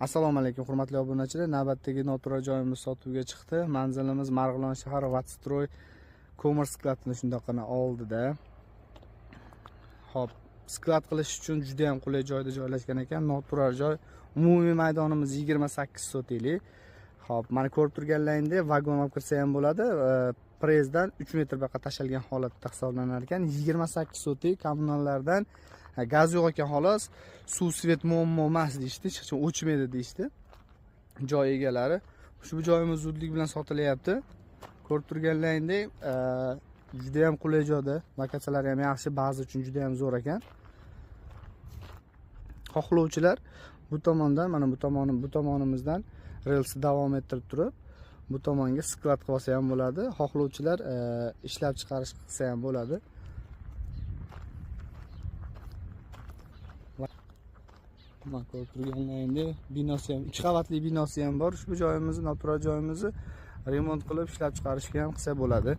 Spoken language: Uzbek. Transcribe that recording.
Assalomu alaykum hurmatli obunachilar. Navbatdagi noturar joyimiz sotuvga chiqdi. Manzilimiz Marg'ilon shahar Vatstroy ko'mir skladini shundaqana oldida. Xo'p, sklad qilish uchun juda ham qulay joyda joylashgan ekan. Noturar joy. Umumiy maydonimiz 28 sotiklik. Xo'p, mana ko'rib turganlaringdek vagon olib kirsa ham bo'ladi. Prezdan 3 metr baqa tashalgan holatda hisoblanar ekan. 28 sotik kommunallardan gaz yo'q ekan xolos. Suv svet muammo emas deyishdi, hech qachon o'chmaydi deyishdi. Joy egalari. Ushbu joyimiz zudlik bilan sotilyapti. Ko'rib turganlaringdek, juda ham qulay joyda, lokatsiyalari ham yaxshi, ba'zi uchun juda ham zo'r ekan. Xohlovchilar bu tomondan, mana bu tomonimizdan relsi davom ettirib turib, bu tomonga sklad qilsa ham bo'ladi. Xohlovchilar ishlab chiqarish qilsa ham bo'ladi. Mana ko'rib turganlaringdek, binosi ham 3 qavatli binosi ham bor. Ushbu joyimizni, noturar joyimizni remont qilib ishlab chiqarishga ham qilsa bo'ladi.